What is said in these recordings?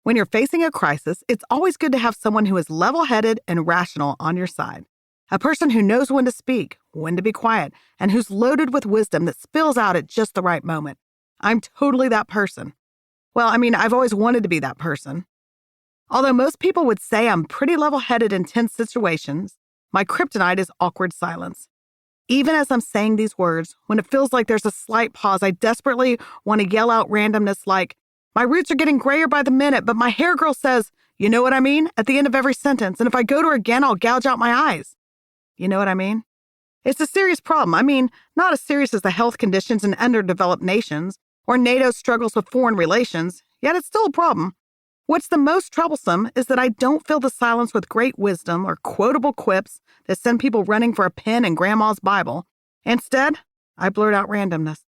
When you're facing a crisis, it's always good to have someone who is level-headed and rational on your side. A person who knows when to speak, when to be quiet, and who's loaded with wisdom that spills out at just the right moment. I'm totally that person. Well, I've always wanted to be that person. Although most people would say I'm pretty level-headed in tense situations, my kryptonite is awkward silence. Even as I'm saying these words, when it feels like there's a slight pause, I desperately want to yell out randomness like, "My roots are getting grayer by the minute, but my hair girl says, you know what I mean?" at the end of every sentence, and if I go to her again, I'll gouge out my eyes. You know what I mean? It's a serious problem. Not as serious as the health conditions in underdeveloped nations or NATO's struggles with foreign relations, yet it's still a problem. What's the most troublesome is that I don't fill the silence with great wisdom or quotable quips that send people running for a pen in Grandma's Bible. Instead, I blurt out randomness.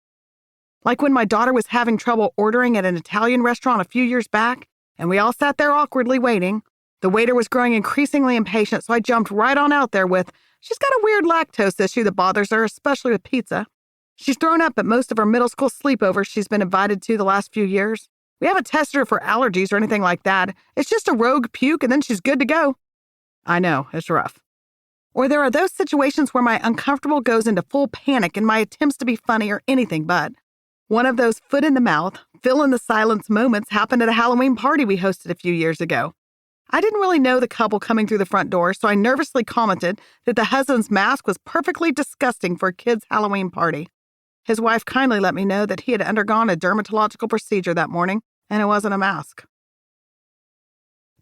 Like when my daughter was having trouble ordering at an Italian restaurant a few years back, and we all sat there awkwardly waiting. The waiter was growing increasingly impatient, so I jumped right on out there with, "She's got a weird lactose issue that bothers her, especially with pizza. She's thrown up at most of her middle school sleepovers she's been invited to the last few years. We haven't tested her for allergies or anything like that. It's just a rogue puke and then she's good to go." I know, it's rough. Or there are those situations where my uncomfortable goes into full panic in my attempts to be funny or anything but. One of those foot in the mouth, fill in the silence moments happened at a Halloween party we hosted a few years ago. I didn't really know the couple coming through the front door, so I nervously commented that the husband's mask was perfectly disgusting for a kid's Halloween party. His wife kindly let me know that he had undergone a dermatological procedure that morning, and it wasn't a mask.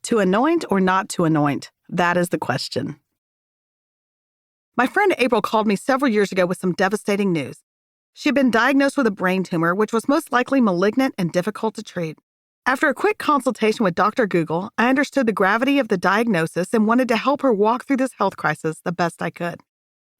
To anoint or not to anoint? That is the question. My friend April called me several years ago with some devastating news. She had been diagnosed with a brain tumor, which was most likely malignant and difficult to treat. After a quick consultation with Dr. Google, I understood the gravity of the diagnosis and wanted to help her walk through this health crisis the best I could.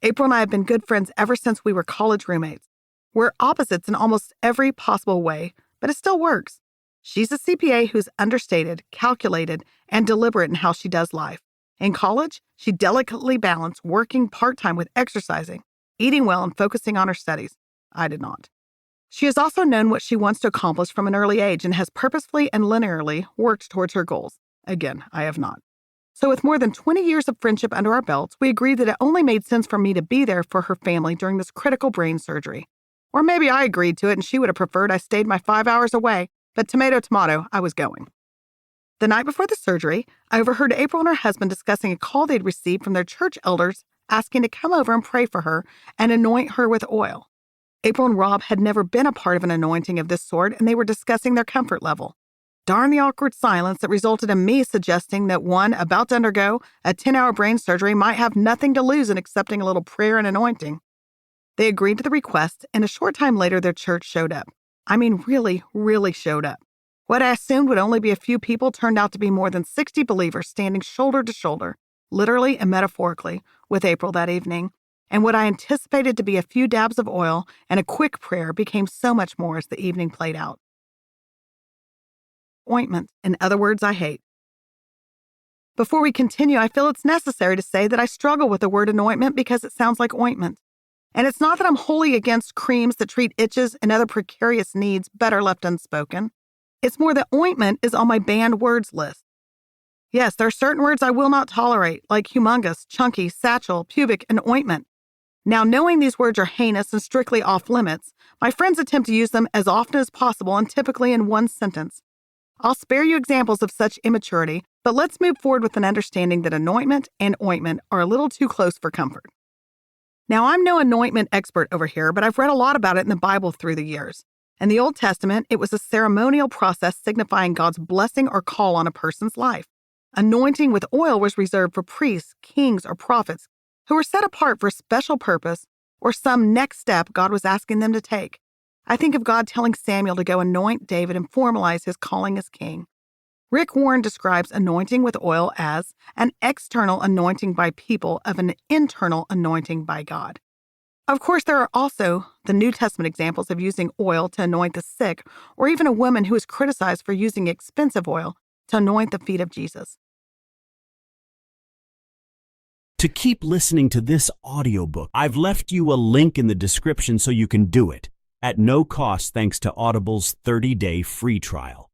April and I have been good friends ever since we were college roommates. We're opposites in almost every possible way, but it still works. She's a CPA who's understated, calculated, and deliberate in how she does life. In college, she delicately balanced working part-time with exercising, eating well, and focusing on her studies. I did not. She has also known what she wants to accomplish from an early age and has purposefully and linearly worked towards her goals. Again, I have not. So with more than 20 years of friendship under our belts, we agreed that it only made sense for me to be there for her family during this critical brain surgery. Or maybe I agreed to it and she would have preferred I stayed my 5 hours away, but tomato, tomato, I was going. The night before the surgery, I overheard April and her husband discussing a call they'd received from their church elders asking to come over and pray for her and anoint her with oil. April and Rob had never been a part of an anointing of this sort, and they were discussing their comfort level. Darn the awkward silence that resulted in me suggesting that one about to undergo a 10-hour brain surgery might have nothing to lose in accepting a little prayer and anointing. They agreed to the request, and a short time later their church showed up. Really, really showed up. What I assumed would only be a few people turned out to be more than 60 believers standing shoulder to shoulder, literally and metaphorically, with April that evening. And what I anticipated to be a few dabs of oil and a quick prayer became so much more as the evening played out. Ointment, in other words I hate. Before we continue, I feel it's necessary to say that I struggle with the word anointment because it sounds like ointment. And it's not that I'm wholly against creams that treat itches and other precarious needs better left unspoken. It's more that ointment is on my banned words list. Yes, there are certain words I will not tolerate, like humongous, chunky, satchel, pubic, and ointment. Now, knowing these words are heinous and strictly off limits, my friends attempt to use them as often as possible and typically in one sentence. I'll spare you examples of such immaturity, but let's move forward with an understanding that anointment and ointment are a little too close for comfort. Now, I'm no anointment expert over here, but I've read a lot about it in the Bible through the years. In the Old Testament, it was a ceremonial process signifying God's blessing or call on a person's life. Anointing with oil was reserved for priests, kings, or prophets who were set apart for a special purpose or some next step God was asking them to take. I think of God telling Samuel to go anoint David and formalize his calling as king. Rick Warren describes anointing with oil as an external anointing by people of an internal anointing by God. Of course, there are also the New Testament examples of using oil to anoint the sick, or even a woman who is criticized for using expensive oil to anoint the feet of Jesus. To keep listening to this audiobook, I've left you a link in the description so you can do it, at no cost thanks to Audible's 30-day free trial.